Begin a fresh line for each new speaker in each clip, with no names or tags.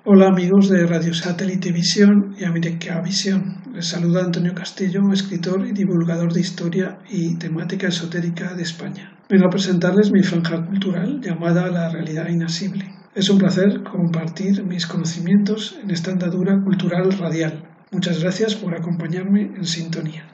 Hola amigos de Radio Satélite Visión y América Visión. Les saluda Antonio Castillo, escritor y divulgador de historia y temática esotérica de España. Vengo a presentarles mi franja cultural llamada La Realidad Inasible. Es un placer compartir mis conocimientos en esta andadura cultural radial. Muchas gracias por acompañarme en sintonía.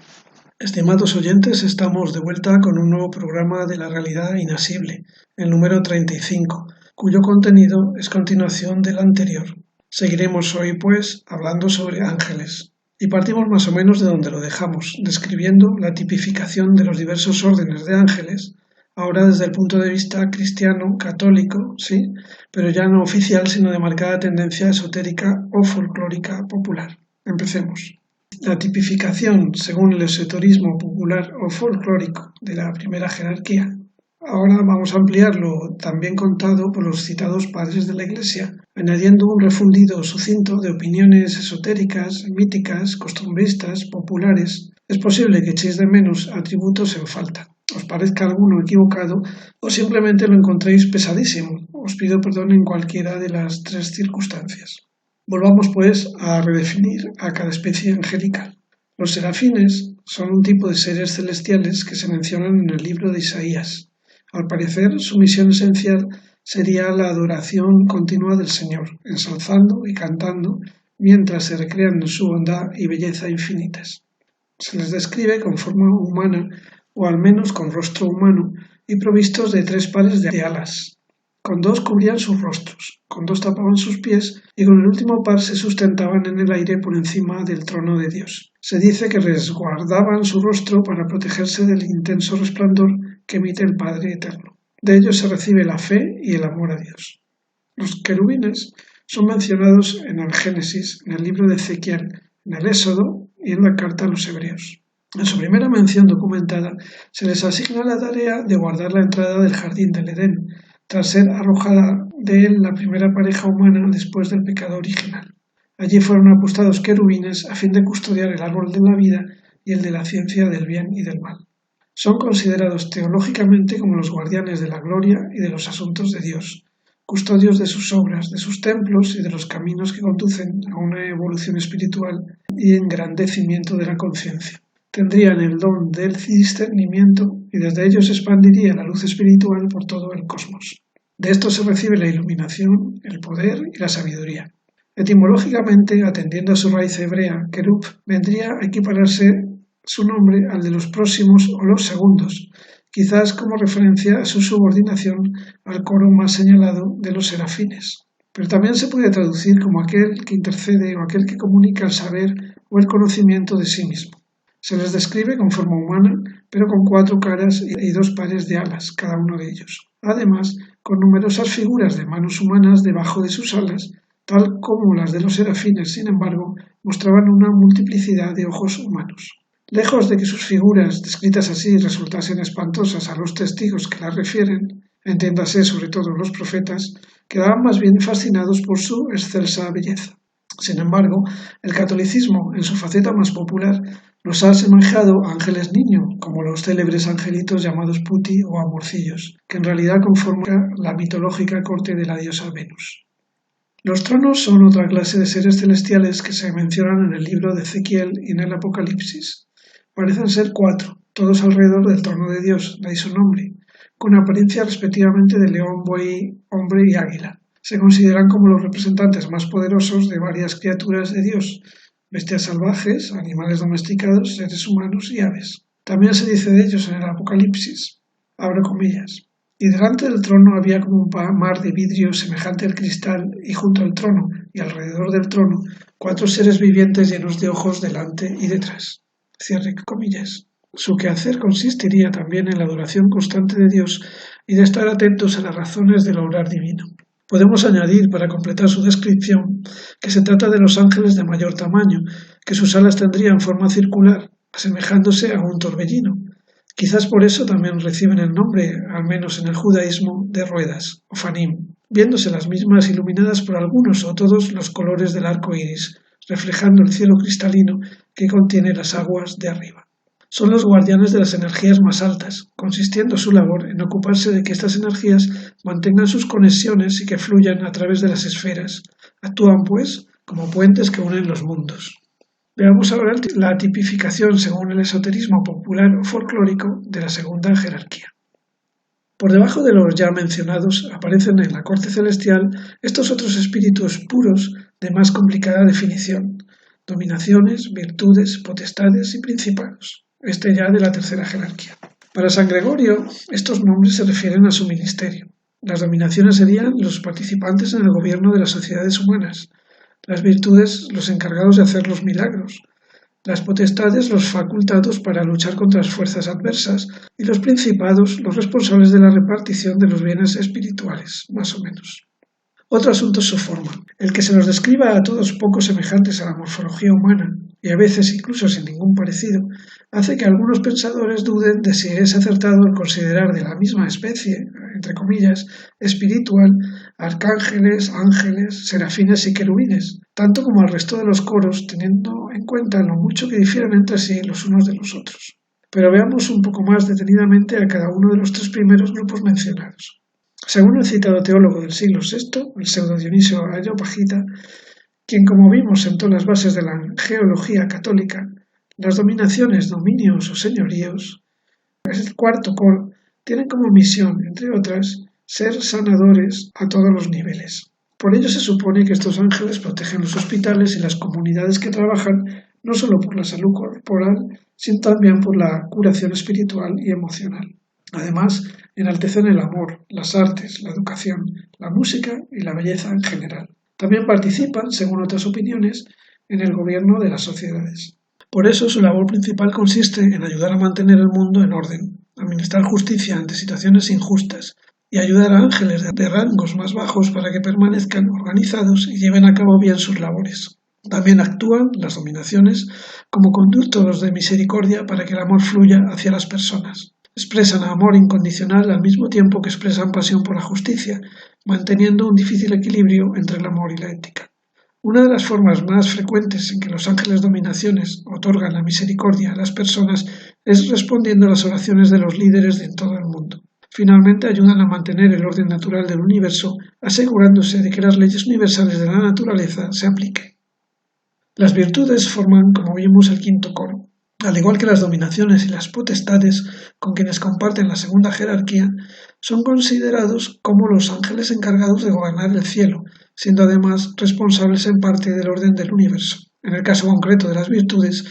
Estimados oyentes, estamos de vuelta con un nuevo programa de La Realidad Inasible, el número 35, cuyo contenido es continuación del anterior. Seguiremos hoy, pues, hablando sobre ángeles, y partimos más o menos de donde lo dejamos, describiendo la tipificación de los diversos órdenes de ángeles, ahora desde el punto de vista cristiano, católico, sí, pero ya no oficial, sino de marcada tendencia esotérica o folclórica popular. Empecemos. La tipificación, según el esoterismo popular o folclórico, de la primera jerarquía. Ahora vamos a ampliarlo, también contado por los citados padres de la Iglesia, añadiendo un refundido sucinto de opiniones esotéricas, míticas, costumbristas, populares. Es posible que echéis de menos atributos en falta, os parezca alguno equivocado o simplemente lo encontréis pesadísimo. Os pido perdón en cualquiera de las tres circunstancias. Volvamos, pues, a redefinir a cada especie angelical. Los serafines son un tipo de seres celestiales que se mencionan en el libro de Isaías. Al parecer, su misión esencial sería la adoración continua del Señor, ensalzando y cantando mientras se recrean en su bondad y belleza infinitas. Se les describe con forma humana, o al menos con rostro humano, y provistos de 3 pares de alas. Con 2 cubrían sus rostros, con 2 tapaban sus pies y con el último par se sustentaban en el aire por encima del trono de Dios. Se dice que resguardaban su rostro para protegerse del intenso resplandor que emite el Padre Eterno. De ellos se recibe la fe y el amor a Dios. Los querubines son mencionados en el Génesis, en el libro de Ezequiel, en el Éxodo y en la carta a los Hebreos. En su primera mención documentada se les asigna la tarea de guardar la entrada del jardín del Edén, tras ser arrojada de él la primera pareja humana después del pecado original. Allí fueron apostados querubines a fin de custodiar el árbol de la vida y el de la ciencia del bien y del mal. Son considerados teológicamente como los guardianes de la gloria y de los asuntos de Dios, custodios de sus obras, de sus templos y de los caminos que conducen a una evolución espiritual y engrandecimiento de la conciencia. Tendrían el don del discernimiento y desde ellos se expandiría la luz espiritual por todo el cosmos. De esto se recibe la iluminación, el poder y la sabiduría. Etimológicamente, atendiendo a su raíz hebrea, querub vendría a equipararse su nombre al de los próximos o los segundos, quizás como referencia a su subordinación al coro más señalado de los serafines. Pero también se puede traducir como aquel que intercede o aquel que comunica el saber o el conocimiento de sí mismo. Se les describe con forma humana, pero con 4 caras y 2 pares de alas, cada uno de ellos. Además, con numerosas figuras de manos humanas debajo de sus alas, tal como las de los serafines, sin embargo, mostraban una multiplicidad de ojos humanos. Lejos de que sus figuras, descritas así, resultasen espantosas a los testigos que las refieren, entiéndase sobre todo los profetas, quedaban más bien fascinados por su excelsa belleza. Sin embargo, el catolicismo, en su faceta más popular, los ha asemejado a ángeles niño, como los célebres angelitos llamados puti o amorcillos, que en realidad conforman la mitológica corte de la diosa Venus. Los tronos son otra clase de seres celestiales que se mencionan en el libro de Ezequiel y en el Apocalipsis. Parecen ser 4, todos alrededor del trono de Dios, de ahí su nombre, con apariencia respectivamente de león, buey, hombre y águila. Se consideran como los representantes más poderosos de varias criaturas de Dios, bestias salvajes, animales domesticados, seres humanos y aves. También se dice de ellos en el Apocalipsis, abro comillas, y delante del trono había como un mar de vidrio semejante al cristal, y junto al trono y alrededor del trono 4 seres vivientes llenos de ojos delante y detrás. Cierre comillas. Su quehacer consistiría también en la adoración constante de Dios y de estar atentos a las razones del obrar divino. Podemos añadir, para completar su descripción, que se trata de los ángeles de mayor tamaño, que sus alas tendrían forma circular, asemejándose a un torbellino. Quizás por eso también reciben el nombre, al menos en el judaísmo, de ruedas, o fanim, viéndose las mismas iluminadas por algunos o todos los colores del arco iris, reflejando el cielo cristalino que contiene las aguas de arriba. Son los guardianes de las energías más altas, consistiendo su labor en ocuparse de que estas energías mantengan sus conexiones y que fluyan a través de las esferas, Actúan, pues, como puentes que unen los mundos. Veamos ahora la tipificación, según el esoterismo popular o folclórico, de la segunda jerarquía. Por debajo de los ya mencionados aparecen en la corte celestial estos otros espíritus puros de más complicada definición, dominaciones, virtudes, potestades y principados, este ya de la tercera jerarquía. Para San Gregorio, estos nombres se refieren a su ministerio. Las dominaciones serían los participantes en el gobierno de las sociedades humanas, las virtudes los encargados de hacer los milagros, las potestades los facultados para luchar contra las fuerzas adversas y los principados los responsables de la repartición de los bienes espirituales, más o menos. Otro asunto es su forma. El que se los describa a todos poco semejantes a la morfología humana, y a veces incluso sin ningún parecido, hace que algunos pensadores duden de si es acertado el considerar de la misma especie, entre comillas, espiritual, arcángeles, ángeles, serafines y querubines, tanto como al resto de los coros, teniendo en cuenta lo mucho que difieren entre sí los unos de los otros. Pero veamos un poco más detenidamente a cada uno de los tres primeros grupos mencionados. Según el citado teólogo del siglo VI, el pseudo Dionisio Areópagita, quien como vimos sentó las bases de la geología católica, las dominaciones, dominios o señoríos, el cuarto coro, tienen como misión, entre otras, ser sanadores a todos los niveles. Por ello se supone que estos ángeles protegen los hospitales y las comunidades que trabajan no solo por la salud corporal, sino también por la curación espiritual y emocional. Además, enaltecen el amor, las artes, la educación, la música y la belleza en general. También participan, según otras opiniones, en el gobierno de las sociedades. Por eso su labor principal consiste en ayudar a mantener el mundo en orden, administrar justicia ante situaciones injustas y ayudar a ángeles de rangos más bajos para que permanezcan organizados y lleven a cabo bien sus labores. También actúan las dominaciones como conductos de misericordia para que el amor fluya hacia las personas. Expresan amor incondicional al mismo tiempo que expresan pasión por la justicia, manteniendo un difícil equilibrio entre el amor y la ética. Una de las formas más frecuentes en que los ángeles dominaciones otorgan la misericordia a las personas es respondiendo a las oraciones de los líderes de todo el mundo. Finalmente ayudan a mantener el orden natural del universo, asegurándose de que las leyes universales de la naturaleza se apliquen. Las virtudes forman, como vimos, el quinto coro. Al igual que las dominaciones y las potestades con quienes comparten la segunda jerarquía, son considerados como los ángeles encargados de gobernar el cielo, siendo además responsables en parte del orden del universo. En el caso concreto de las virtudes,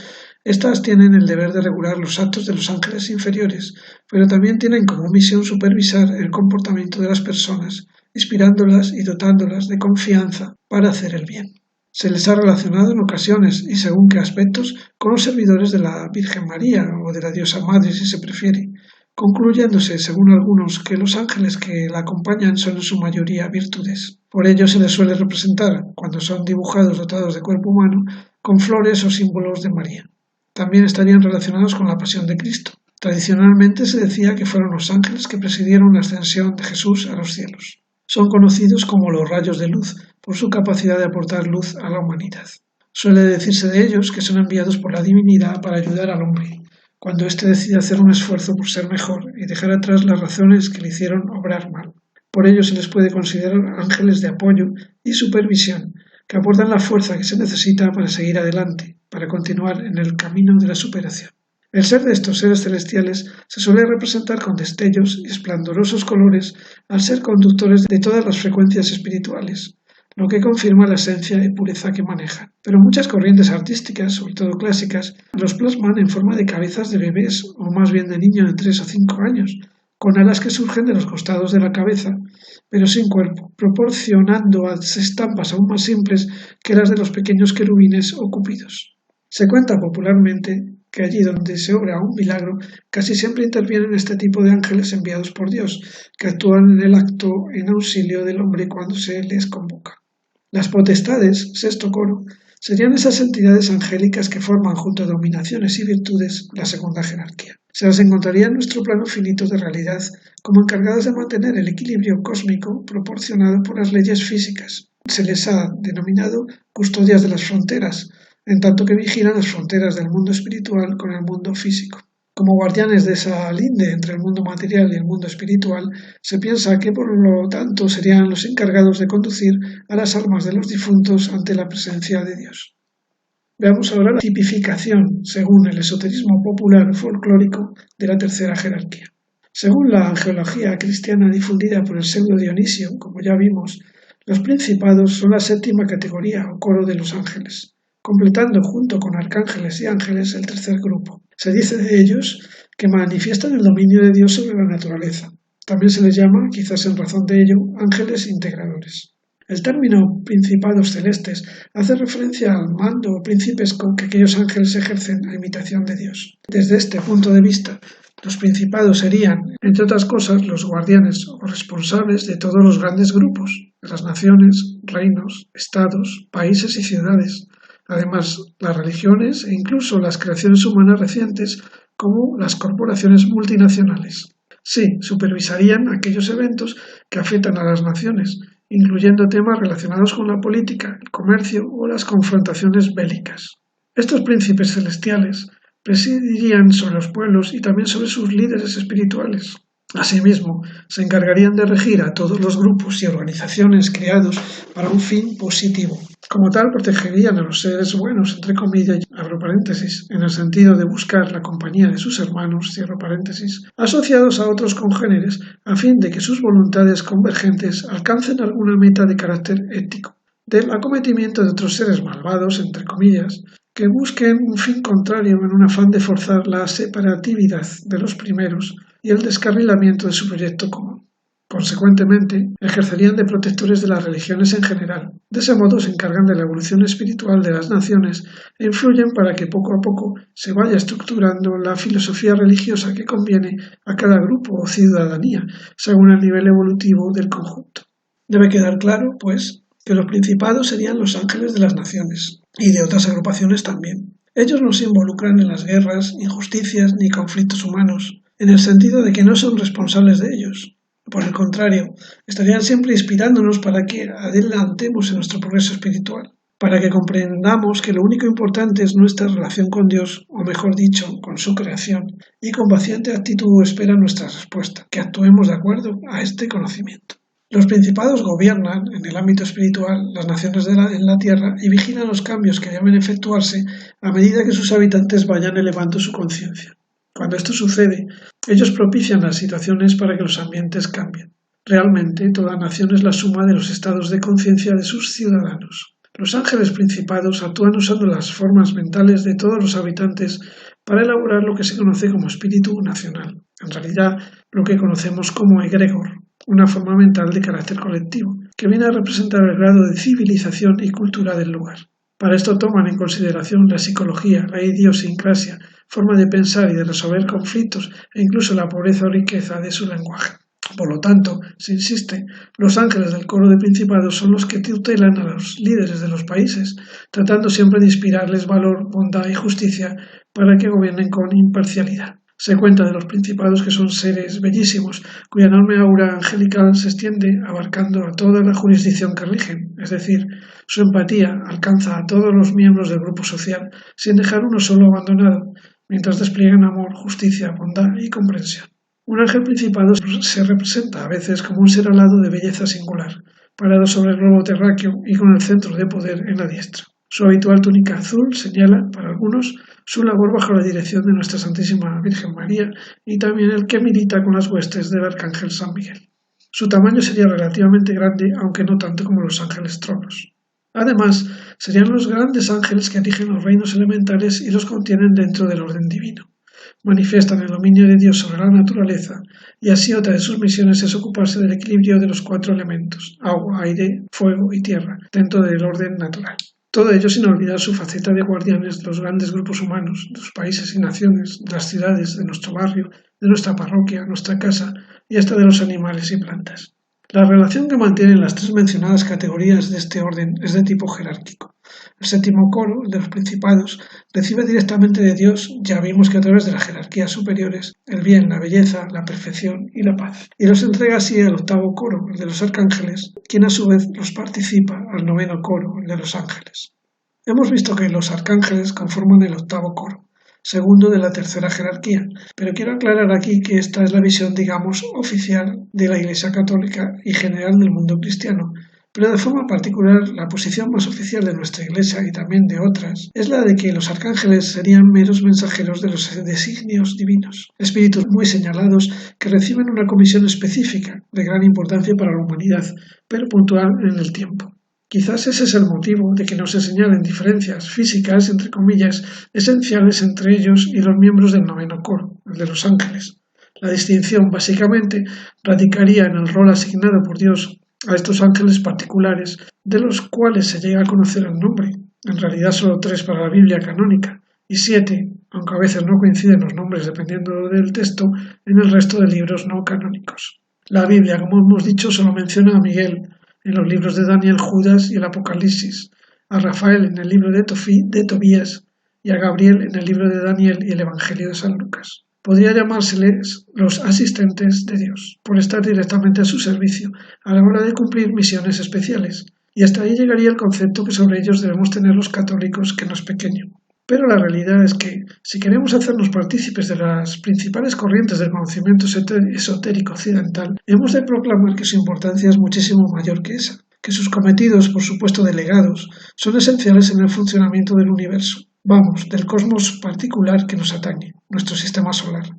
estas tienen el deber de regular los actos de los ángeles inferiores, pero también tienen como misión supervisar el comportamiento de las personas, inspirándolas y dotándolas de confianza para hacer el bien. Se les ha relacionado en ocasiones, y según qué aspectos, con los servidores de la Virgen María o de la Diosa Madre si se prefiere, concluyéndose, según algunos, que los ángeles que la acompañan son en su mayoría virtudes. Por ello se les suele representar, cuando son dibujados dotados de cuerpo humano, con flores o símbolos de María. También estarían relacionados con la pasión de Cristo. Tradicionalmente se decía que fueron los ángeles que presidieron la ascensión de Jesús a los cielos. Son conocidos como los rayos de luz, por su capacidad de aportar luz a la humanidad. Suele decirse de ellos que son enviados por la divinidad para ayudar al hombre, cuando éste decide hacer un esfuerzo por ser mejor y dejar atrás las razones que le hicieron obrar mal. Por ello se les puede considerar ángeles de apoyo y supervisión, que aportan la fuerza que se necesita para seguir adelante, para continuar en el camino de la superación. El ser de estos seres celestiales se suele representar con destellos y esplendorosos colores al ser conductores de todas las frecuencias espirituales, lo que confirma la esencia y pureza que manejan. Pero muchas corrientes artísticas, sobre todo clásicas, los plasman en forma de cabezas de bebés o más bien de niños de 3 o 5 años, con alas que surgen de los costados de la cabeza, pero sin cuerpo, proporcionando a estampas aún más simples que las de los pequeños querubines o cúpidos. Se cuenta popularmente que allí donde se obra un milagro, casi siempre intervienen este tipo de ángeles enviados por Dios, que actúan en el acto en auxilio del hombre cuando se les convoca. Las potestades, sexto coro, serían esas entidades angélicas que forman, junto a dominaciones y virtudes, la segunda jerarquía. Se las encontraría en nuestro plano finito de realidad como encargadas de mantener el equilibrio cósmico proporcionado por las leyes físicas. Se les ha denominado custodias de las fronteras, en tanto que vigilan las fronteras del mundo espiritual con el mundo físico. Como guardianes de esa linde entre el mundo material y el mundo espiritual, se piensa que por lo tanto serían los encargados de conducir a las almas de los difuntos ante la presencia de Dios. Veamos ahora la tipificación, según el esoterismo popular folclórico, de la tercera jerarquía. Según la angelología cristiana difundida por el pseudo Dionisio, como ya vimos, los principados son la séptima categoría o coro de los ángeles, completando junto con arcángeles y ángeles el tercer grupo. Se dice de ellos que manifiestan el dominio de Dios sobre la naturaleza. También se les llama, quizás en razón de ello, ángeles integradores. El término principados celestes hace referencia al mando o principesco que aquellos ángeles ejercen a imitación de Dios. Desde este punto de vista, los principados serían, entre otras cosas, los guardianes o responsables de todos los grandes grupos, de las naciones, reinos, estados, países y ciudades. Además, las religiones e incluso las creaciones humanas recientes, como las corporaciones multinacionales. Sí, supervisarían aquellos eventos que afectan a las naciones, incluyendo temas relacionados con la política, el comercio o las confrontaciones bélicas. Estos príncipes celestiales presidirían sobre los pueblos y también sobre sus líderes espirituales. Asimismo, se encargarían de regir a todos los grupos y organizaciones creados para un fin positivo. Como tal, protegerían a los seres buenos, entre comillas, abro paréntesis, en el sentido de buscar la compañía de sus hermanos, cierro paréntesis, asociados a otros congéneres, a fin de que sus voluntades convergentes alcancen alguna meta de carácter ético, del acometimiento de otros seres malvados, entre comillas, que busquen un fin contrario en un afán de forzar la separatividad de los primeros y el descarrilamiento de su proyecto común. Consecuentemente, ejercerían de protectores de las religiones en general. De ese modo se encargan de la evolución espiritual de las naciones e influyen para que poco a poco se vaya estructurando la filosofía religiosa que conviene a cada grupo o ciudadanía, según el nivel evolutivo del conjunto. Debe quedar claro, pues, que los principados serían los ángeles de las naciones, y de otras agrupaciones también. Ellos no se involucran en las guerras, injusticias ni conflictos humanos, en el sentido de que no son responsables de ellos. Por el contrario, estarían siempre inspirándonos para que adelantemos en nuestro progreso espiritual, para que comprendamos que lo único importante es nuestra relación con Dios, o mejor dicho, con su creación, y con paciente actitud espera nuestra respuesta, que actuemos de acuerdo a este conocimiento. Los principados gobiernan, en el ámbito espiritual, las naciones en la tierra y vigilan los cambios que deben efectuarse a medida que sus habitantes vayan elevando su conciencia. Cuando esto sucede, ellos propician las situaciones para que los ambientes cambien. Realmente, toda nación es la suma de los estados de conciencia de sus ciudadanos. Los ángeles principados actúan usando las formas mentales de todos los habitantes para elaborar lo que se conoce como espíritu nacional, en realidad lo que conocemos como egregor, una forma mental de carácter colectivo, que viene a representar el grado de civilización y cultura del lugar. Para esto toman en consideración la psicología, la idiosincrasia, forma de pensar y de resolver conflictos e incluso la pobreza o riqueza de su lenguaje. Por lo tanto, se insiste, los ángeles del coro de principados son los que tutelan a los líderes de los países, tratando siempre de inspirarles valor, bondad y justicia para que gobiernen con imparcialidad. Se cuenta de los principados que son seres bellísimos, cuya enorme aura angelical se extiende abarcando a toda la jurisdicción que rigen, es decir, su empatía alcanza a todos los miembros del grupo social sin dejar uno solo abandonado, mientras despliegan amor, justicia, bondad y comprensión. Un ángel principado se representa a veces como un ser alado de belleza singular, parado sobre el globo terráqueo y con el centro de poder en la diestra. Su habitual túnica azul señala, para algunos, su labor bajo la dirección de Nuestra Santísima Virgen María y también el que milita con las huestes del Arcángel San Miguel. Su tamaño sería relativamente grande, aunque no tanto como los ángeles tronos. Además, serían los grandes ángeles que rigen los reinos elementales y los contienen dentro del orden divino. Manifiestan el dominio de Dios sobre la naturaleza, y así otra de sus misiones es ocuparse del equilibrio de los 4 elementos, agua, aire, fuego y tierra, dentro del orden natural. Todo ello sin olvidar su faceta de guardianes de los grandes grupos humanos, de los países y naciones, de las ciudades, de nuestro barrio, de nuestra parroquia, nuestra casa y hasta de los animales y plantas. La relación que mantienen las 3 mencionadas categorías de este orden es de tipo jerárquico. El séptimo coro, el de los principados, recibe directamente de Dios, ya vimos que a través de las jerarquías superiores, el bien, la belleza, la perfección y la paz. Y los entrega así al octavo coro, el de los arcángeles, quien a su vez los participa al noveno coro, el de los ángeles. Hemos visto que los arcángeles conforman el octavo coro. segundo de la tercera jerarquía, pero quiero aclarar aquí que esta es la visión, digamos, oficial de la Iglesia Católica y general del mundo cristiano, pero de forma particular la posición más oficial de nuestra Iglesia y también de otras es la de que los arcángeles serían meros mensajeros de los designios divinos, espíritus muy señalados que reciben una comisión específica de gran importancia para la humanidad, pero puntual en el tiempo. Quizás ese es el motivo de que no se señalen diferencias físicas, entre comillas, esenciales entre ellos y los miembros del noveno coro, el de los ángeles. La distinción, básicamente, radicaría en el rol asignado por Dios a estos ángeles particulares, de los cuales se llega a conocer el nombre, en realidad solo 3 para la Biblia canónica, y 7, aunque a veces no coinciden los nombres dependiendo del texto, en el resto de libros no canónicos. La Biblia, como hemos dicho, solo menciona a Miguel en los libros de Daniel, Judas y el Apocalipsis, a Rafael en el libro de Tobías y a Gabriel en el libro de Daniel y el Evangelio de San Lucas. Podría llamárseles los asistentes de Dios, por estar directamente a su servicio a la hora de cumplir misiones especiales, y hasta ahí llegaría el concepto que sobre ellos debemos tener los católicos, que no es pequeño. Pero la realidad es que, si queremos hacernos partícipes de las principales corrientes del conocimiento esotérico occidental, hemos de proclamar que su importancia es muchísimo mayor que esa, que sus cometidos, por supuesto delegados, son esenciales en el funcionamiento del universo, vamos, del cosmos particular que nos atañe, nuestro sistema solar,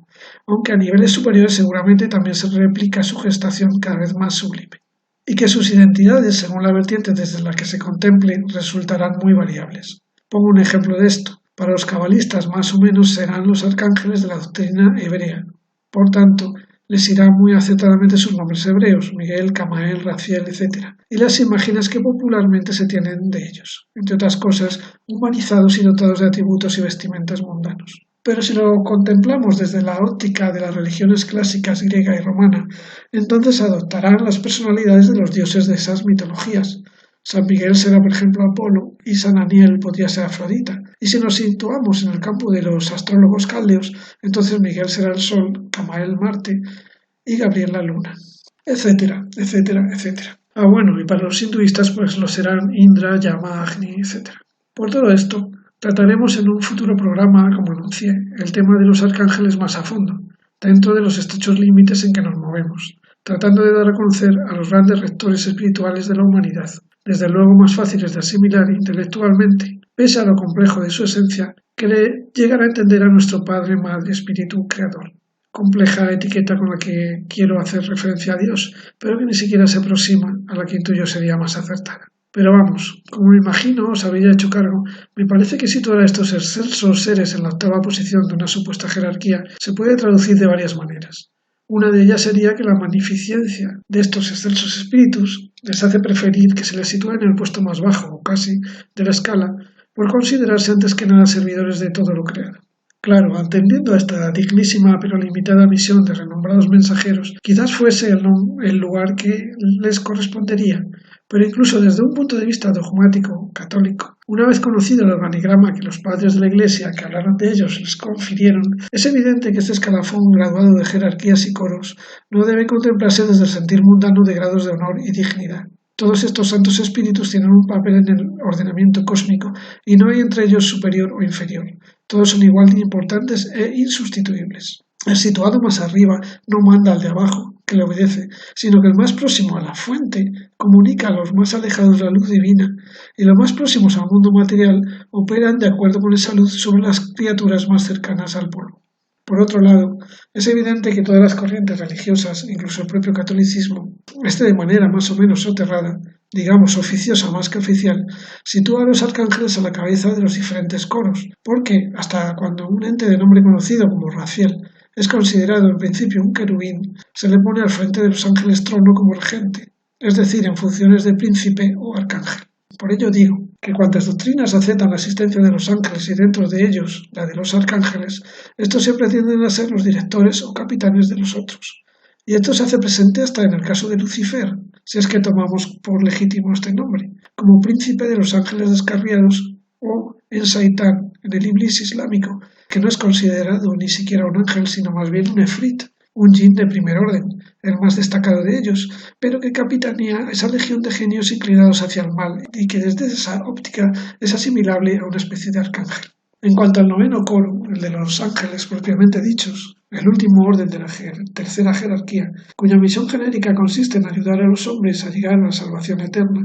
aunque a niveles superiores seguramente también se replica su gestación cada vez más sublime, y que sus identidades, según la vertiente desde la que se contemplen, resultarán muy variables. Pongo un ejemplo de esto. Para los cabalistas más o menos serán los arcángeles de la doctrina hebrea. Por tanto, les irán muy acertadamente sus nombres hebreos, Miguel, Camael, Raziel, etc., y las imágenes que popularmente se tienen de ellos, entre otras cosas, humanizados y dotados de atributos y vestimentas mundanos. Pero si lo contemplamos desde la óptica de las religiones clásicas griega y romana, entonces adoptarán las personalidades de los dioses de esas mitologías. San Miguel será, por ejemplo, Apolo, y San Aniel podría ser Afrodita. Y si nos situamos en el campo de los astrólogos caldeos, entonces Miguel será el Sol, Camael Marte y Gabriel la Luna, etcétera, etcétera, etcétera. Bueno, y para los hinduistas pues lo serán Indra, Yama, Agni, etcétera. Por todo esto, trataremos en un futuro programa, como anuncié, el tema de los arcángeles más a fondo, dentro de los estrechos límites en que nos movemos, tratando de dar a conocer a los grandes rectores espirituales de la humanidad, desde luego más fáciles de asimilar intelectualmente, pese a lo complejo de su esencia, que le llegará a entender a nuestro Padre, Madre, Espíritu, Creador. Compleja etiqueta con la que quiero hacer referencia a Dios, pero que ni siquiera se aproxima a la que intuyo sería más acertada. Pero vamos, como me imagino os habría hecho cargo, me parece que situar a estos excelsos seres en la octava posición de una supuesta jerarquía se puede traducir de varias maneras. Una de ellas sería que la magnificencia de estos excelsos espíritus les hace preferir que se les sitúe en el puesto más bajo, o casi, de la escala, por considerarse antes que nada servidores de todo lo creado. Claro, atendiendo a esta dignísima pero limitada misión de renombrados mensajeros, quizás fuese el lugar que les correspondería, pero incluso desde un punto de vista dogmático, católico, una vez conocido el organigrama que los padres de la Iglesia que hablaron de ellos les confirieron, es evidente que este escalafón graduado de jerarquías y coros no debe contemplarse desde el sentir mundano de grados de honor y dignidad. Todos estos santos espíritus tienen un papel en el ordenamiento cósmico y no hay entre ellos superior o inferior. Todos son igual de importantes e insustituibles. El situado más arriba no manda al de abajo, que le obedece, sino que el más próximo a la fuente comunica a los más alejados la luz divina, y los más próximos al mundo material operan de acuerdo con esa luz sobre las criaturas más cercanas al polvo. Por otro lado, es evidente que todas las corrientes religiosas, incluso el propio catolicismo, de manera más o menos soterrada, digamos oficiosa más que oficial, sitúa a los arcángeles a la cabeza de los diferentes coros, porque hasta cuando un ente de nombre conocido como Raziel es considerado en principio un querubín, se le pone al frente de los ángeles trono como regente, es decir, en funciones de príncipe o arcángel. Por ello digo que cuantas doctrinas aceptan la existencia de los ángeles y dentro de ellos la de los arcángeles, estos siempre tienden a ser los directores o capitanes de los otros. Y esto se hace presente hasta en el caso de Lucifer, si es que tomamos por legítimo este nombre, como príncipe de los ángeles descarriados, o en Saitán, en el Iblis islámico, que no es considerado ni siquiera un ángel, sino más bien un efrit, un jinn de primer orden, el más destacado de ellos, pero que capitanea esa legión de genios inclinados hacia el mal y que desde esa óptica es asimilable a una especie de arcángel. En cuanto al noveno coro, el de los ángeles propiamente dichos, el último orden de la tercera jerarquía, cuya misión genérica consiste en ayudar a los hombres a llegar a la salvación eterna,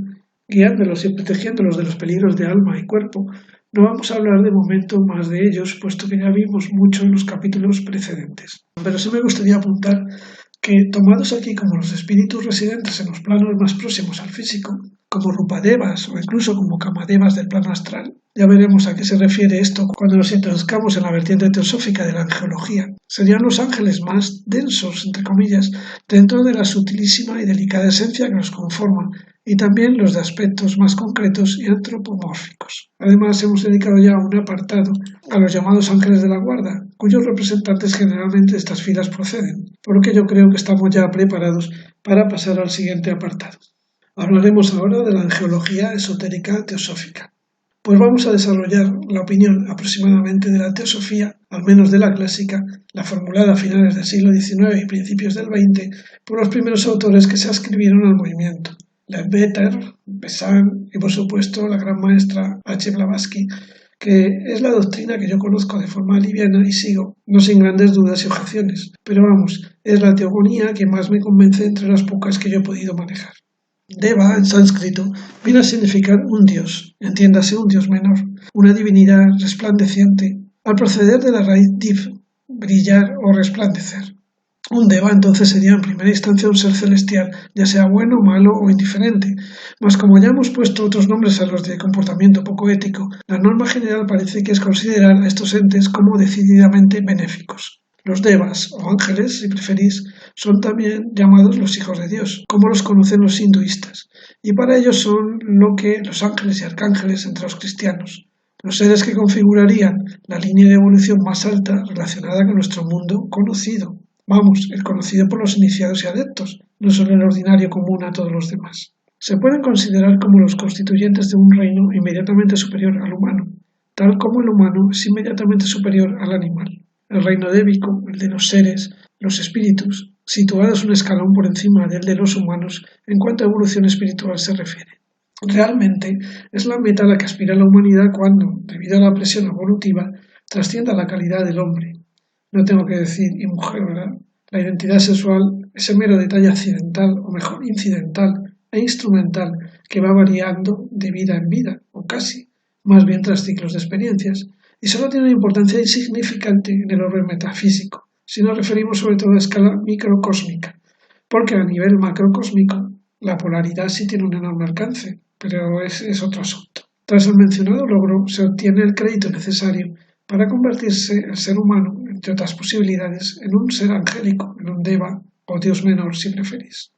guiándolos y protegiéndolos de los peligros de alma y cuerpo, no vamos a hablar de momento más de ellos, puesto que ya vimos mucho en los capítulos precedentes. Pero sí me gustaría apuntar que, tomados aquí como los espíritus residentes en los planos más próximos al físico, como Rupadevas o incluso como Kamadevas del plano astral, ya veremos a qué se refiere esto cuando nos introduzcamos en la vertiente teosófica de la angeología. Serían los ángeles más densos, entre comillas, dentro de la sutilísima y delicada esencia que los conforma, y también los de aspectos más concretos y antropomórficos. Además, hemos dedicado ya un apartado a los llamados ángeles de la guarda, cuyos representantes generalmente de estas filas proceden, por lo que yo creo que estamos ya preparados para pasar al siguiente apartado. Hablaremos ahora de la angeología esotérica teosófica. Pues vamos a desarrollar la opinión aproximadamente de la teosofía, al menos de la clásica, la formulada a finales del siglo XIX y principios del XX por los primeros autores que se adscribieron al movimiento, Leadbeater, Besant y por supuesto la gran maestra H. Blavatsky, que es la doctrina que yo conozco de forma liviana y sigo, no sin grandes dudas y objeciones, pero vamos, es la teogonía que más me convence entre las pocas que yo he podido manejar. Deva, en sánscrito, viene a significar un dios, entiéndase un dios menor, una divinidad resplandeciente, al proceder de la raíz div, brillar o resplandecer. Un deva entonces sería en primera instancia un ser celestial, ya sea bueno, malo o indiferente, mas como ya hemos puesto otros nombres a los de comportamiento poco ético, la norma general parece que es considerar a estos entes como decididamente benéficos. Los devas, o ángeles, si preferís, son también llamados los hijos de Dios, como los conocen los hinduistas, y para ellos son lo que los ángeles y arcángeles entre los cristianos, los seres que configurarían la línea de evolución más alta relacionada con nuestro mundo conocido. Vamos, el conocido por los iniciados y adeptos, no solo el ordinario común a todos los demás. Se pueden considerar como los constituyentes de un reino inmediatamente superior al humano, tal como el humano es inmediatamente superior al animal. El reino débico, el de los seres, los espíritus, situados un escalón por encima del de los humanos en cuanto a evolución espiritual se refiere. Realmente es la meta a la que aspira la humanidad cuando, debido a la presión evolutiva, trascienda la calidad del hombre. No tengo que decir y mujer, ¿verdad? La identidad sexual es el mero detalle accidental, o mejor, incidental e instrumental que va variando de vida en vida, o casi, más bien tras ciclos de experiencias, y solo tiene una importancia insignificante en el orden metafísico, si nos referimos sobre todo a escala microcósmica, porque a nivel macrocósmico la polaridad sí tiene un enorme alcance, pero es otro asunto. Tras el mencionado logro se obtiene el crédito necesario para convertirse el ser humano, entre otras posibilidades, en un ser angélico, en un deva o dios menor si preferís.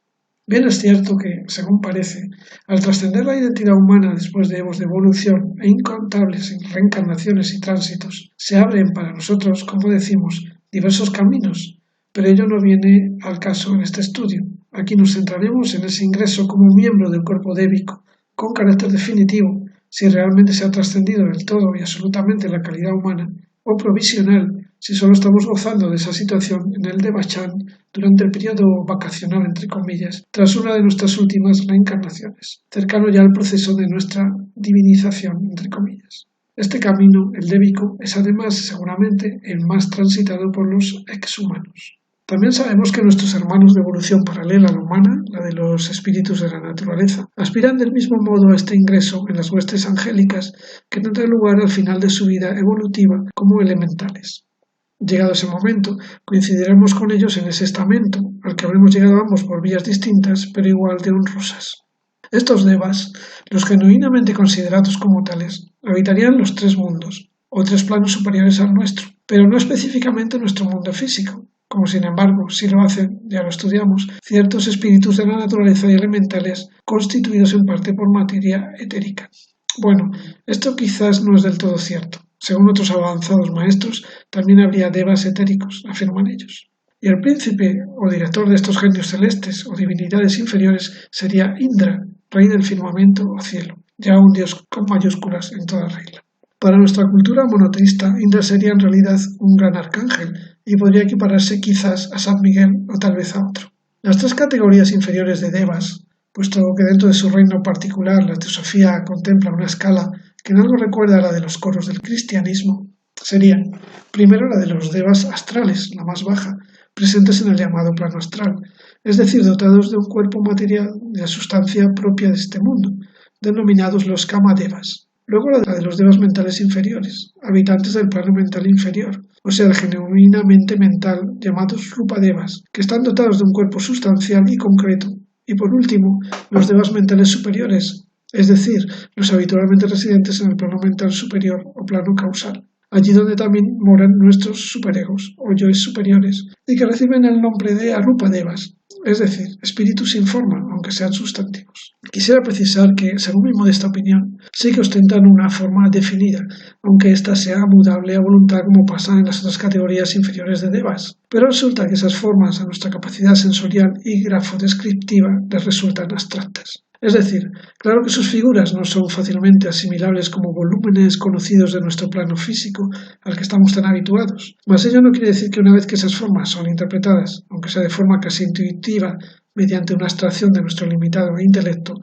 Bien es cierto que, según parece, al trascender la identidad humana después de evos de evolución e incontables reencarnaciones y tránsitos, se abren para nosotros, como decimos, diversos caminos, pero ello no viene al caso en este estudio. Aquí nos centraremos en ese ingreso como miembro del cuerpo débico, con carácter definitivo, si realmente se ha trascendido del todo y absolutamente la calidad humana, o provisional, si solo estamos gozando de esa situación en el Devachan durante el periodo vacacional, entre comillas, tras una de nuestras últimas reencarnaciones, cercano ya al proceso de nuestra divinización, entre comillas. Este camino, el débico, es además seguramente el más transitado por los exhumanos. También sabemos que nuestros hermanos de evolución paralela a la humana, la de los espíritus de la naturaleza, aspiran del mismo modo a este ingreso en las huestes angélicas que tendrá lugar al final de su vida evolutiva como elementales. Llegado ese momento, coincidiremos con ellos en ese estamento, al que habremos llegado ambos por vías distintas, pero igual de honrosas. Estos devas, los genuinamente considerados como tales, habitarían los tres mundos, o tres planos superiores al nuestro, pero no específicamente nuestro mundo físico, como sin embargo, si lo hacen, ya lo estudiamos, ciertos espíritus de la naturaleza y elementales constituidos en parte por materia etérica. Bueno, esto quizás no es del todo cierto. Según otros avanzados maestros, también habría devas etéricos, afirman ellos. Y el príncipe o director de estos genios celestes o divinidades inferiores sería Indra, rey del firmamento o cielo, ya un dios con mayúsculas en toda regla. Para nuestra cultura monoteísta, Indra sería en realidad un gran arcángel y podría equipararse quizás a San Miguel o tal vez a otro. Las tres categorías inferiores de devas, puesto que dentro de su reino particular la teosofía contempla una escala que en algo recuerda a la de los coros del cristianismo, serían, primero, la de los devas astrales, la más baja, presentes en el llamado plano astral, es decir, dotados de un cuerpo material de la sustancia propia de este mundo, denominados los Kamadevas. Luego la de los devas mentales inferiores, habitantes del plano mental inferior, o sea, el genuinamente mental, llamados Rupadevas, que están dotados de un cuerpo sustancial y concreto. Y por último, los devas mentales superiores, es decir, los habitualmente residentes en el plano mental superior o plano causal, allí donde también moran nuestros superegos o yoes superiores, y que reciben el nombre de Arupadevas, es decir, espíritus sin forma, aunque sean sustantivos. Quisiera precisar que, según mi modesta opinión, sí que ostentan una forma definida, aunque ésta sea mudable a voluntad como pasa en las otras categorías inferiores de devas. Pero resulta que esas formas a nuestra capacidad sensorial y grafodescriptiva les resultan abstractas. Es decir, claro que sus figuras no son fácilmente asimilables como volúmenes conocidos de nuestro plano físico al que estamos tan habituados, mas ello no quiere decir que una vez que esas formas son interpretadas, aunque sea de forma casi intuitiva, mediante una abstracción de nuestro limitado intelecto,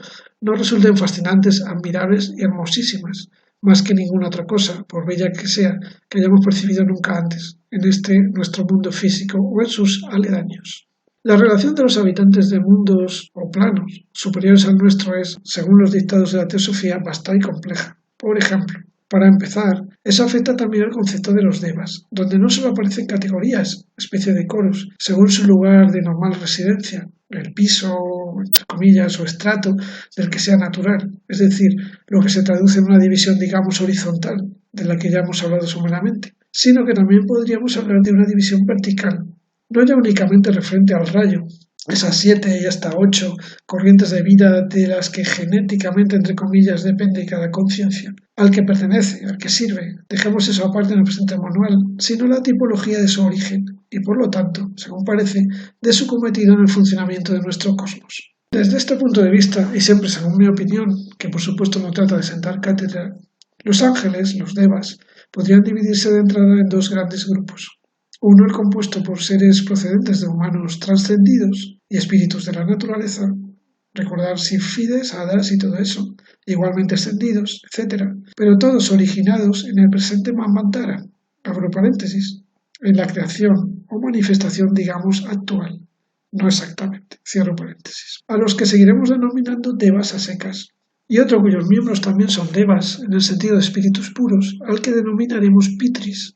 no resulten fascinantes, admirables y hermosísimas, más que ninguna otra cosa, por bella que sea, que hayamos percibido nunca antes, en este nuestro mundo físico o en sus aledaños. La relación de los habitantes de mundos o planos superiores al nuestro es, según los dictados de la teosofía, vasta y compleja. Por ejemplo, para empezar, eso afecta también al concepto de los devas, donde no solo aparecen categorías, especie de coros, según su lugar de normal residencia, el piso, entre comillas, o estrato del que sea natural, es decir, lo que se traduce en una división, digamos, horizontal, de la que ya hemos hablado someramente, sino que también podríamos hablar de una división vertical, no ya únicamente referente al rayo, esas 7 y hasta 8 corrientes de vida de las que genéticamente, entre comillas, depende cada conciencia, al que pertenece, al que sirve, dejemos eso aparte en el presente manual, sino la tipología de su origen y, por lo tanto, según parece, de su cometido en el funcionamiento de nuestro cosmos. Desde este punto de vista, y siempre según mi opinión, que por supuesto no trata de sentar cátedra, los ángeles, los devas, podrían dividirse de entrada en dos grandes grupos. Uno, el compuesto por seres procedentes de humanos trascendidos y espíritus de la naturaleza, recordar sílfides, hadas y todo eso, igualmente ascendidos, etc., pero todos originados en el presente Manvantara, abro paréntesis, en la creación o manifestación, digamos, actual, no exactamente, cierro paréntesis, a los que seguiremos denominando devas a secas, y otro cuyos miembros también son devas, en el sentido de espíritus puros, al que denominaremos pitris,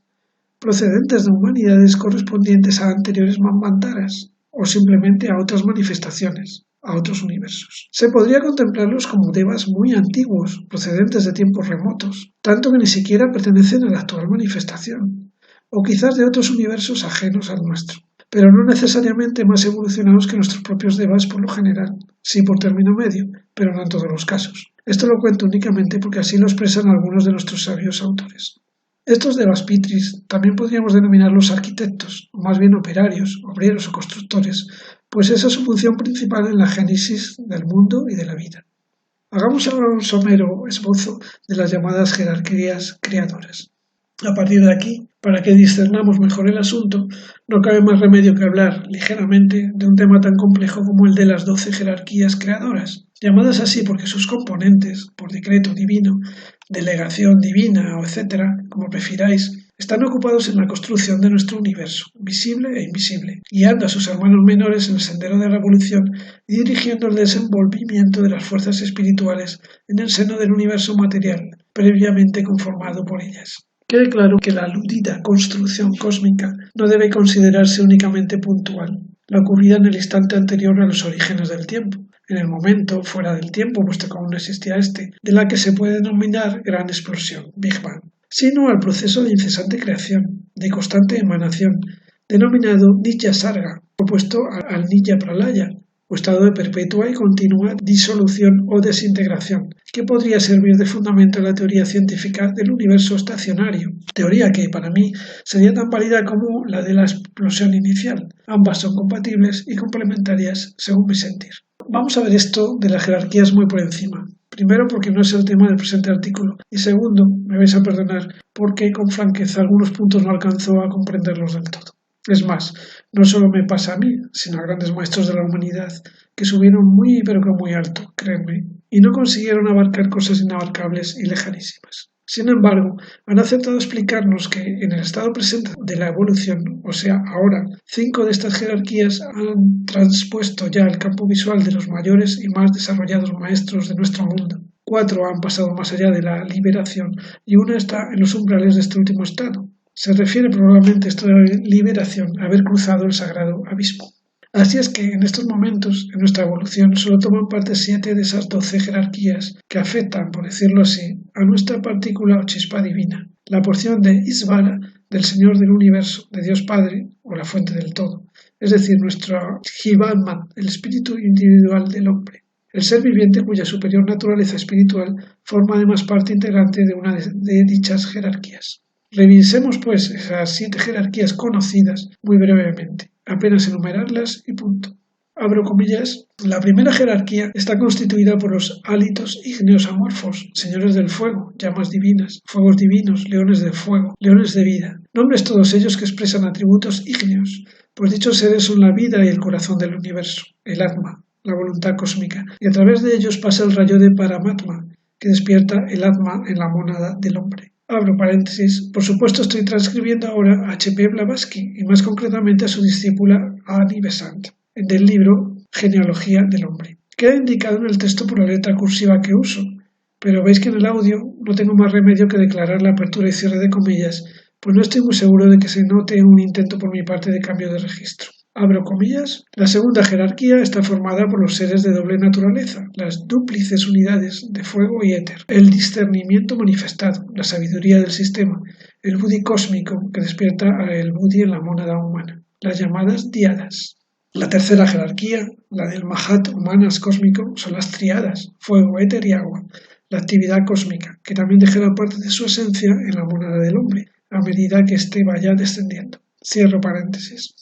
procedentes de humanidades correspondientes a anteriores manvantaras, o simplemente a otras manifestaciones, a otros universos. Se podría contemplarlos como devas muy antiguos, procedentes de tiempos remotos, tanto que ni siquiera pertenecen a la actual manifestación, o quizás de otros universos ajenos al nuestro, pero no necesariamente más evolucionados que nuestros propios devas por lo general, sí por término medio, pero no en todos los casos. Esto lo cuento únicamente porque así lo expresan algunos de nuestros sabios autores. Estos devas pitris también podríamos denominarlos arquitectos, o más bien operarios, obreros o constructores, pues esa es su función principal en la génesis del mundo y de la vida. Hagamos ahora un somero esbozo de las llamadas jerarquías creadoras. A partir de aquí, para que discernamos mejor el asunto, no cabe más remedio que hablar ligeramente de un tema tan complejo como el de las 12 jerarquías creadoras, llamadas así porque sus componentes, por decreto divino, delegación divina o etc., como prefiráis, están ocupados en la construcción de nuestro universo, visible e invisible, guiando a sus hermanos menores en el sendero de la evolución y dirigiendo el desenvolvimiento de las fuerzas espirituales en el seno del universo material, previamente conformado por ellas. Quede claro que la aludida construcción cósmica no debe considerarse únicamente puntual, la ocurrida en el instante anterior a los orígenes del tiempo, en el momento fuera del tiempo, puesto que aún no existía de la que se puede denominar gran explosión, Big Bang, sino al proceso de incesante creación, de constante emanación, denominado Nitya Sarga, opuesto al Nitya Pralaya, o estado de perpetua y continua disolución o desintegración, que podría servir de fundamento en la teoría científica del universo estacionario, teoría que para mí sería tan válida como la de la explosión inicial. Ambas son compatibles y complementarias según mi sentir. Vamos a ver esto de las jerarquías muy por encima. Primero, porque no es el tema del presente artículo, y segundo, me vais a perdonar, porque con franqueza algunos puntos no alcanzo a comprenderlos del todo. Es más, no solo me pasa a mí, sino a grandes maestros de la humanidad que subieron muy pero que muy alto, créanme, y no consiguieron abarcar cosas inabarcables y lejanísimas. Sin embargo, han aceptado explicarnos que en el estado presente de la evolución, o sea, ahora, 5 de estas jerarquías han transpuesto ya el campo visual de los mayores y más desarrollados maestros de nuestro mundo. 4 han pasado más allá de la liberación y una está en los umbrales de este último estado. Se refiere probablemente esta liberación a haber cruzado el sagrado abismo. Así es que en estos momentos, en nuestra evolución, solo toman parte 7 de esas 12 jerarquías que afectan, por decirlo así, a nuestra partícula o chispa divina, la porción de Isvara, del Señor del Universo, de Dios Padre, o la fuente del todo, es decir, nuestro Jivatman, el espíritu individual del hombre. El ser viviente cuya superior naturaleza espiritual forma además parte integrante de una de dichas jerarquías. Revisemos, pues, esas 7 jerarquías conocidas muy brevemente, apenas enumerarlas y punto. Abro comillas, la primera jerarquía está constituida por los hálitos ígneos amorfos, señores del fuego, llamas divinas, fuegos divinos, leones de fuego, leones de vida, nombres todos ellos que expresan atributos ígneos, pues dichos seres son la vida y el corazón del universo, el Atma, la voluntad cósmica, y a través de ellos pasa el rayo de Paramatma, que despierta el Atma en la mónada del hombre. Abro paréntesis, por supuesto estoy transcribiendo ahora a H. P. Blavatsky y más concretamente a su discípula Annie Besant, del libro Genealogía del Hombre. Queda indicado en el texto por la letra cursiva que uso, pero veis que en el audio no tengo más remedio que declarar la apertura y cierre de comillas, pues no estoy muy seguro de que se note un intento por mi parte de cambio de registro. Abro comillas, la segunda jerarquía está formada por los seres de doble naturaleza, las dúplices unidades de fuego y éter, el discernimiento manifestado, la sabiduría del sistema, el buddhi cósmico que despierta el buddhi en la mónada humana, las llamadas diadas. La tercera jerarquía, la del Mahat humanas cósmico, son las triadas, fuego, éter y agua, la actividad cósmica, que también dejará parte de su esencia en la mónada del hombre, a medida que éste vaya descendiendo. Cierro paréntesis.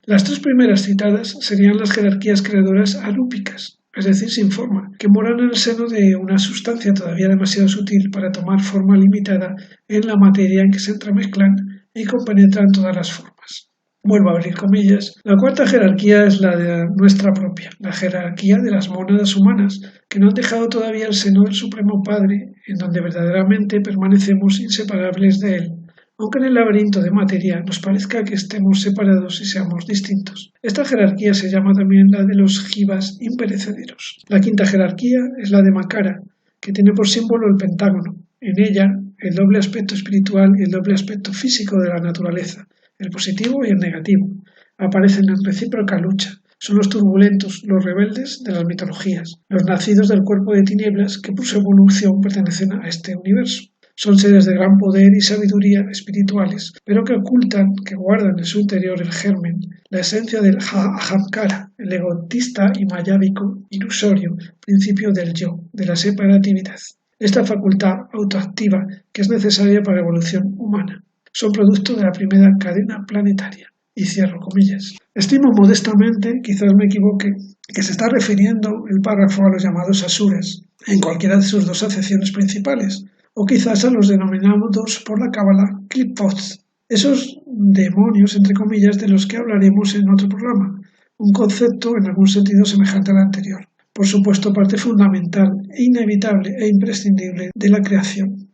Las 3 primeras citadas serían las jerarquías creadoras arúpicas, es decir, sin forma, que moran en el seno de una sustancia todavía demasiado sutil para tomar forma limitada en la materia en que se entremezclan y compenetran todas las formas. Vuelvo a abrir comillas. La cuarta jerarquía es la de nuestra propia, la jerarquía de las mónadas humanas, que no han dejado todavía el seno del Supremo Padre, en donde verdaderamente permanecemos inseparables de él, aunque en el laberinto de materia nos parezca que estemos separados y seamos distintos. Esta jerarquía se llama también la de los jivas imperecederos. La quinta jerarquía es la de Makara, que tiene por símbolo el pentágono. En ella, el doble aspecto espiritual y el doble aspecto físico de la naturaleza, el positivo y el negativo, aparecen en recíproca lucha. Son los turbulentos, los rebeldes de las mitologías, los nacidos del cuerpo de tinieblas que por su evolución pertenecen a este universo. Son seres de gran poder y sabiduría espirituales, pero que ocultan, que guardan en su interior el germen, la esencia del ahamkara, el egotista y mayábico, ilusorio, principio del yo, de la separatividad. Esta facultad autoactiva que es necesaria para la evolución humana. Son producto de la primera cadena planetaria. Y cierro comillas. Estimo modestamente, quizás me equivoque, que se está refiriendo el párrafo a los llamados asuras, en cualquiera de sus 2 acepciones principales, o quizás a los denominados por la cábala Klipot, esos demonios, entre comillas, de los que hablaremos en otro programa, un concepto en algún sentido semejante al anterior, por supuesto parte fundamental e inevitable e imprescindible de la creación.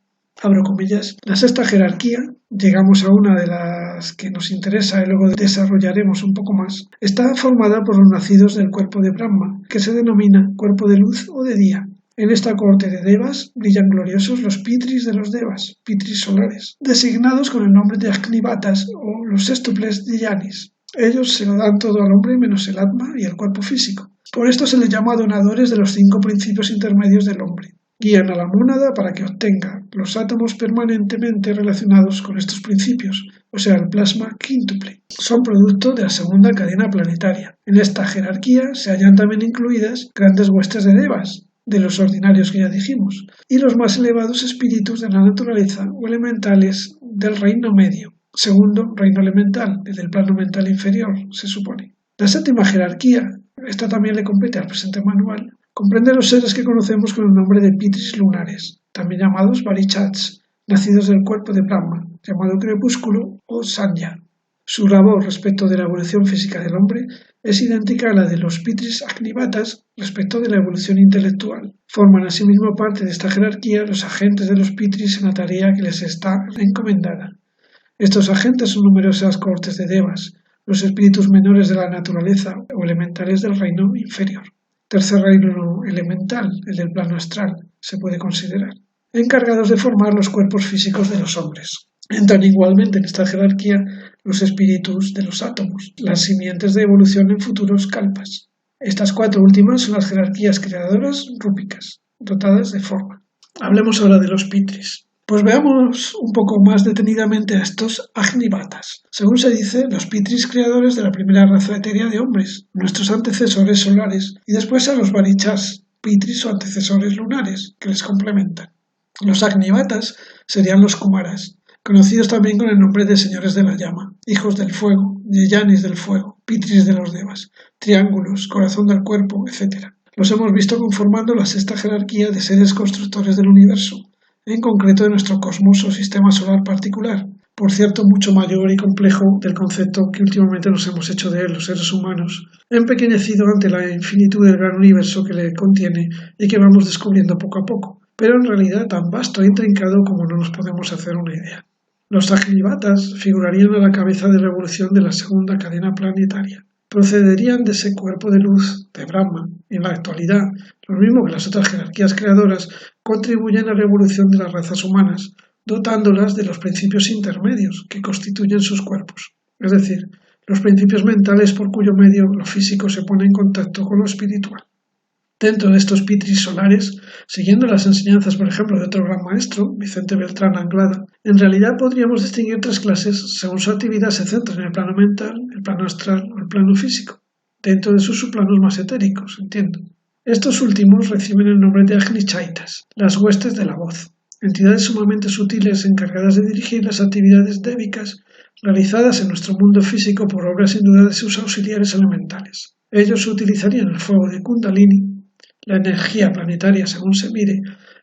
Abro comillas, la sexta jerarquía, llegamos a una de las que nos interesa y luego desarrollaremos un poco más, está formada por los nacidos del cuerpo de Brahma, que se denomina cuerpo de luz o de día. En esta corte de Devas brillan gloriosos los pitris de los Devas, pitris solares, designados con el nombre de Agnivatas o los sextuples de Yanis. Ellos se lo dan todo al hombre menos el Atma y el cuerpo físico. Por esto se les llama donadores de los 5 principios intermedios del hombre. Guían a la mónada para que obtenga los átomos permanentemente relacionados con estos principios, o sea, el plasma quíntuple. Son producto de la segunda cadena planetaria. En esta jerarquía se hallan también incluidas grandes huestes de devas, de los ordinarios que ya dijimos, y los más elevados espíritus de la naturaleza o elementales del reino medio, segundo reino elemental, el del plano mental inferior, se supone. La séptima jerarquía, esta también le compete al presente manual, comprende los seres que conocemos con el nombre de pitris lunares, también llamados varichats, nacidos del cuerpo de Brahma, llamado crepúsculo o sanya. Su labor respecto de la evolución física del hombre es idéntica a la de los Pitris Agnivatas respecto de la evolución intelectual. Forman asimismo parte de esta jerarquía los agentes de los Pitris en la tarea que les está encomendada. Estos agentes son numerosas cohortes de devas, los espíritus menores de la naturaleza o elementales del reino inferior. Tercer reino elemental, el del plano astral, se puede considerar, encargados de formar los cuerpos físicos de los hombres. Entran igualmente en esta jerarquía los espíritus de los átomos, las simientes de evolución en futuros kalpas. Estas cuatro últimas son las jerarquías creadoras rúpicas, dotadas de forma. Hablemos ahora de los Pitris. Pues veamos un poco más detenidamente a estos Agnivatas. Según se dice, los Pitris creadores de la primera raza etérea de hombres, nuestros antecesores solares, y después a los Varichas, Pitris o antecesores lunares, que les complementan. Los Agnivatas serían los Kumaras, conocidos también con el nombre de señores de la llama, hijos del fuego, Yeyanis del fuego, Pitris de los Devas, triángulos, corazón del cuerpo, etc. Los hemos visto conformando la sexta jerarquía de seres constructores del universo, en concreto de nuestro cosmos o sistema solar particular, por cierto mucho mayor y complejo del concepto que últimamente nos hemos hecho de él los seres humanos, empequeñecido ante la infinitud del gran universo que le contiene y que vamos descubriendo poco a poco, pero en realidad tan vasto e intrincado como no nos podemos hacer una idea. Los Agnivatas figurarían a la cabeza de la evolución de la segunda cadena planetaria. Procederían de ese cuerpo de luz de Brahma. En la actualidad, lo mismo que las otras jerarquías creadoras, contribuyen a la evolución de las razas humanas, dotándolas de los principios intermedios que constituyen sus cuerpos, es decir, los principios mentales por cuyo medio lo físico se pone en contacto con lo espiritual. Dentro de estos Pitris solares, siguiendo las enseñanzas, por ejemplo, de otro gran maestro, Vicente Beltrán Anglada, en realidad podríamos distinguir tres clases según su actividad se centra en el plano mental, el plano astral o el plano físico, dentro de sus subplanos más etéricos, entiendo. Estos últimos reciben el nombre de Agnichaitas, las huestes de la voz, entidades sumamente sutiles encargadas de dirigir las actividades débicas realizadas en nuestro mundo físico por obra sin duda de sus auxiliares elementales. Ellos utilizarían el fuego de Kundalini, la energía planetaria según se mire,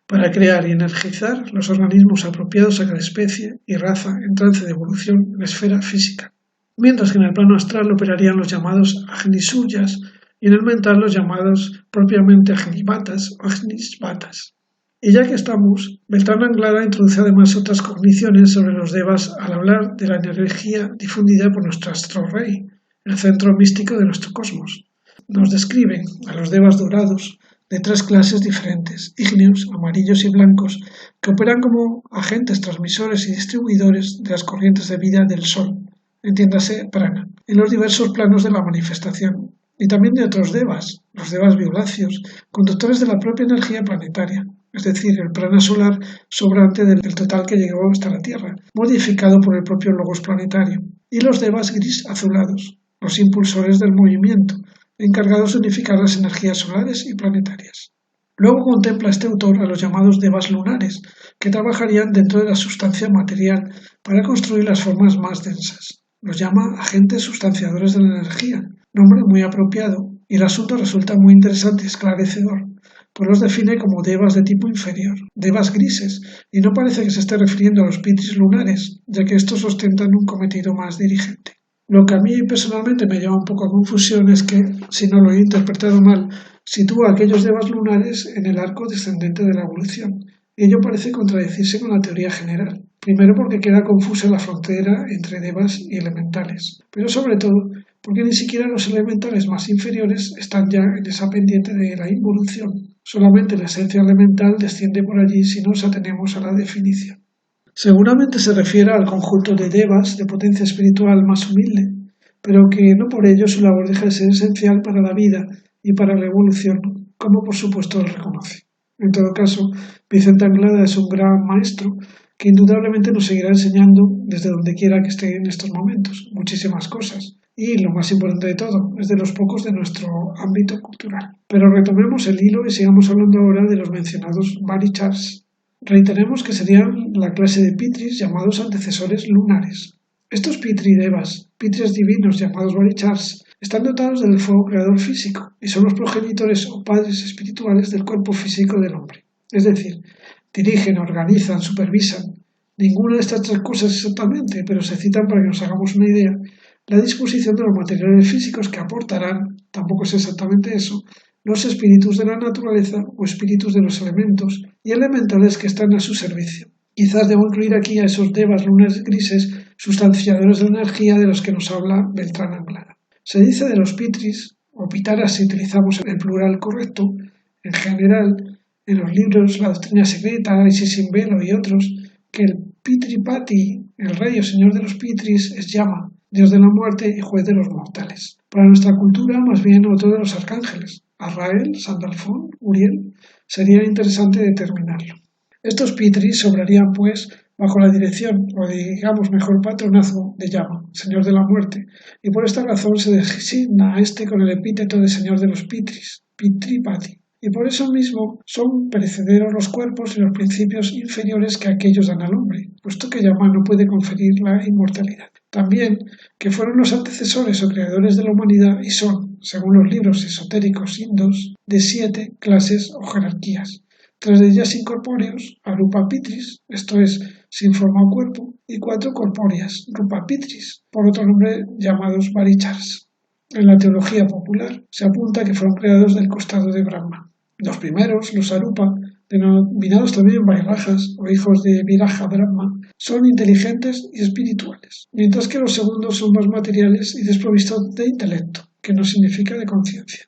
para crear y energizar los organismos apropiados a cada especie y raza en trance de evolución en la esfera física, mientras que en el plano astral operarían los llamados Agnisuyas y en el mental los llamados propiamente Agnivatas o Agnisvatas. Y ya que estamos, Beltrán Anglada introduce además otras cogniciones sobre los devas al hablar de la energía difundida por nuestro astro rey, el centro místico de nuestro cosmos. Nos describen a los devas dorados de tres clases diferentes, ígneos, amarillos y blancos, que operan como agentes transmisores y distribuidores de las corrientes de vida del Sol, entiéndase prana, en los diversos planos de la manifestación, y también de otros devas, los devas violáceos, conductores de la propia energía planetaria, es decir, el prana solar sobrante del total que llegó hasta la Tierra, modificado por el propio logos planetario, y los devas gris azulados, los impulsores del movimiento, encargados de unificar las energías solares y planetarias. Luego contempla este autor a los llamados devas lunares, que trabajarían dentro de la sustancia material para construir las formas más densas. Los llama agentes sustanciadores de la energía, nombre muy apropiado, y el asunto resulta muy interesante y esclarecedor, pues los define como devas de tipo inferior, devas grises, y no parece que se esté refiriendo a los Pitris lunares, ya que estos ostentan un cometido más dirigente. Lo que a mí personalmente me lleva un poco a confusión es que, si no lo he interpretado mal, sitúa a aquellos devas lunares en el arco descendente de la evolución. Y ello parece contradecirse con la teoría general. Primero porque queda confusa la frontera entre devas y elementales, pero sobre todo porque ni siquiera los elementales más inferiores están ya en esa pendiente de la involución. Solamente la esencia elemental desciende por allí si nos atenemos a la definición. Seguramente se refiere al conjunto de devas de potencia espiritual más humilde, pero que no por ello su labor deja de ser esencial para la vida y para la evolución, como por supuesto él reconoce. En todo caso, Vicente Anglada es un gran maestro que indudablemente nos seguirá enseñando desde donde quiera que esté en estos momentos, muchísimas cosas. Y lo más importante de todo, es de los pocos de nuestro ámbito cultural. Pero retomemos el hilo y sigamos hablando ahora de los mencionados Varichars. Reiteremos que serían la clase de Pitris llamados antecesores lunares. Estos Pitri-devas, Pitris divinos llamados Varichars, están dotados del fuego creador físico y son los progenitores o padres espirituales del cuerpo físico del hombre. Es decir, dirigen, organizan, supervisan, Ninguna de estas tres cosas exactamente, pero se citan para que nos hagamos una idea. La disposición de los materiales físicos que aportarán, tampoco es exactamente eso, los espíritus de la naturaleza o espíritus de los elementos y elementales que están a su servicio. Quizás debo incluir aquí a esos devas lunares grises, sustanciadores de energía de los que nos habla Beltrán Anglada. Se dice de los pitris, o pitaras si utilizamos el plural correcto, en general, en los libros La Doctrina Secreta, Isis sin Velo y otros, que el Pitripati, el rey o señor de los pitris, es Yama, dios de la muerte y juez de los mortales. Para nuestra cultura, más bien otro de los arcángeles, Azrael, Sandalfón, Uriel, sería interesante determinarlo. Estos pitris obrarían, pues, bajo la dirección, o digamos mejor patronazgo, de Yama, señor de la muerte, y por esta razón se designa a este con el epíteto de señor de los pitris, Pitripati. Y por eso mismo son perecederos los cuerpos y los principios inferiores que aquellos dan al hombre, puesto que Yama no puede conferir la inmortalidad. También que fueron los antecesores o creadores de la humanidad y son, según los libros esotéricos indos, de 7 clases o jerarquías. 3 de ellas incorpóreos, Arupa Pitris, esto es, sin forma o cuerpo, y 4 corpóreas, Rupa Pitris, por otro nombre llamados Varichars. En la teología popular se apunta que fueron creados del costado de Brahma. Los primeros, los Arupa, denominados también Vairajas o hijos de Viraja Brahma, son inteligentes y espirituales, mientras que los segundos son más materiales y desprovistos de intelecto, que no significa de conciencia.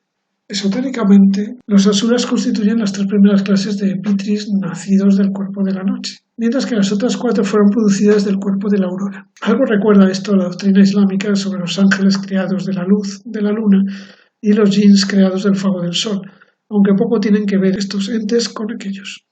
Esotéricamente, los asuras constituyen las 3 primeras clases de pitris nacidos del cuerpo de la noche, mientras que las otras 4 fueron producidas del cuerpo de la aurora. Algo recuerda esto a la doctrina islámica sobre los ángeles creados de la luz de la luna y los jinns creados del fuego del sol, aunque poco tienen que ver estos entes con aquellos.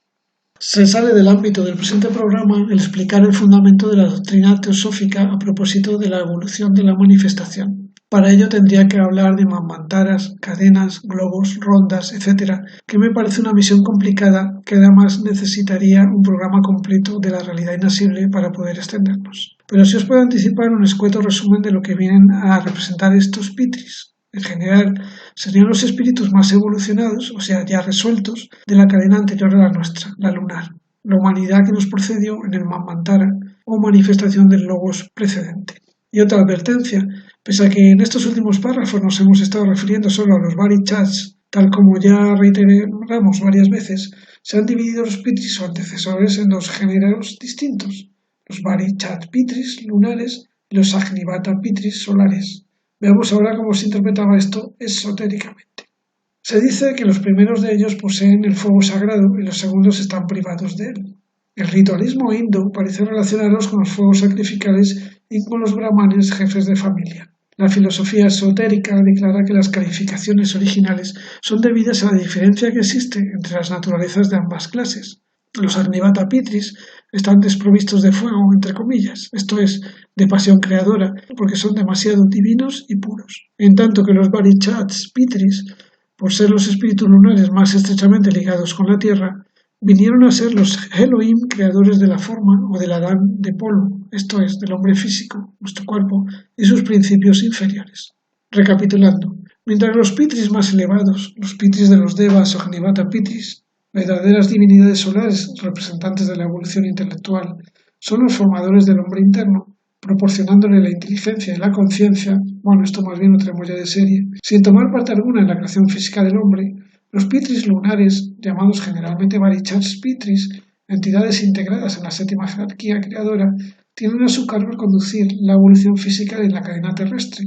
Se sale del ámbito del presente programa el explicar el fundamento de la doctrina teosófica a propósito de la evolución de la manifestación. Para ello tendría que hablar de manvantaras, cadenas, globos, rondas, etc., que me parece una misión complicada que además necesitaría un programa completo de la realidad inasible para poder extendernos. Pero sí os puedo anticipar un escueto resumen de lo que vienen a representar estos pitris. En general, serían los espíritus más evolucionados, o sea, ya resueltos, de la cadena anterior a la nuestra, la lunar, la humanidad que nos precedió en el Manvantara o manifestación del Logos precedente. Y otra advertencia, pese a que en estos últimos párrafos nos hemos estado refiriendo solo a los Varichars, tal como ya reiteramos varias veces, se han dividido los pitris o antecesores en 2 géneros distintos, los Varichat pitris lunares y los Agnivata pitris solares. Veamos ahora cómo se interpretaba esto esotéricamente. Se dice que los primeros de ellos poseen el fuego sagrado y los segundos están privados de él. El ritualismo hindú parece relacionarlos con los fuegos sacrificales y con los brahmanes jefes de familia. La filosofía esotérica declara que las calificaciones originales son debidas a la diferencia que existe entre las naturalezas de ambas clases. Los Agnivata Pitris están desprovistos de fuego, entre comillas, esto es, de pasión creadora, porque son demasiado divinos y puros. En tanto que los Varichats Pitris, por ser los espíritus lunares más estrechamente ligados con la tierra, vinieron a ser los Elohim creadores de la forma o del Adán de polvo, esto es, del hombre físico, nuestro cuerpo, y sus principios inferiores. Recapitulando, mientras los Pitris más elevados, los Pitris de los Devas o Agnivata Pitris, verdaderas divinidades solares representantes de la evolución intelectual, son los formadores del hombre interno, proporcionándole la inteligencia y la conciencia, bueno, esto más bien lo tenemos ya de serie, sin tomar parte alguna en la creación física del hombre. Los pitris lunares, llamados generalmente Varichars pitris, entidades integradas en la 7ª jerarquía creadora, tienen a su cargo el conducir la evolución física de la cadena terrestre,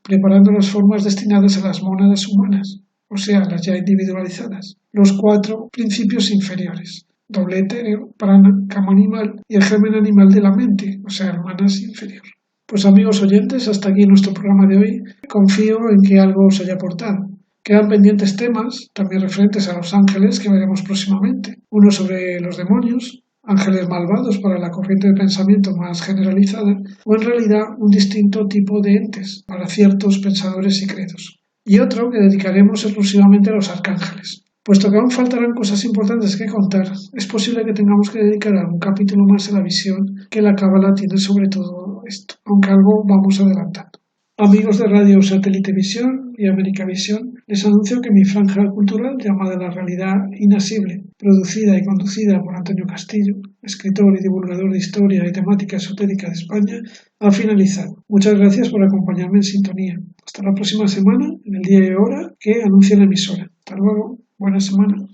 preparando las formas destinadas a las mónadas humanas, o sea, las ya individualizadas, los 4 principios inferiores, doble etéreo, prana, kama animal y el germen animal de la mente, o sea, el manas inferior. Pues amigos oyentes, hasta aquí nuestro programa de hoy. Confío en que algo os haya aportado. Quedan pendientes temas, también referentes a los ángeles, que veremos próximamente. Uno sobre los demonios, ángeles malvados para la corriente de pensamiento más generalizada, o en realidad un distinto tipo de entes para ciertos pensadores y credos. Y otro que dedicaremos exclusivamente a los arcángeles. Puesto que aún faltarán cosas importantes que contar, es posible que tengamos que dedicar algún capítulo más a la visión que la Cábala tiene sobre todo esto, aunque algo vamos adelantando. Amigos de Radio Satélite Visión y América Visión, les anuncio que mi franja cultural llamada La Realidad Inasible, producida y conducida por Antonio Castillo, escritor y divulgador de historia y temática esotérica de España, ha finalizado. Muchas gracias por acompañarme en sintonía. Hasta la próxima semana, en el día y hora que anuncia la emisora. Hasta luego. Buena semana.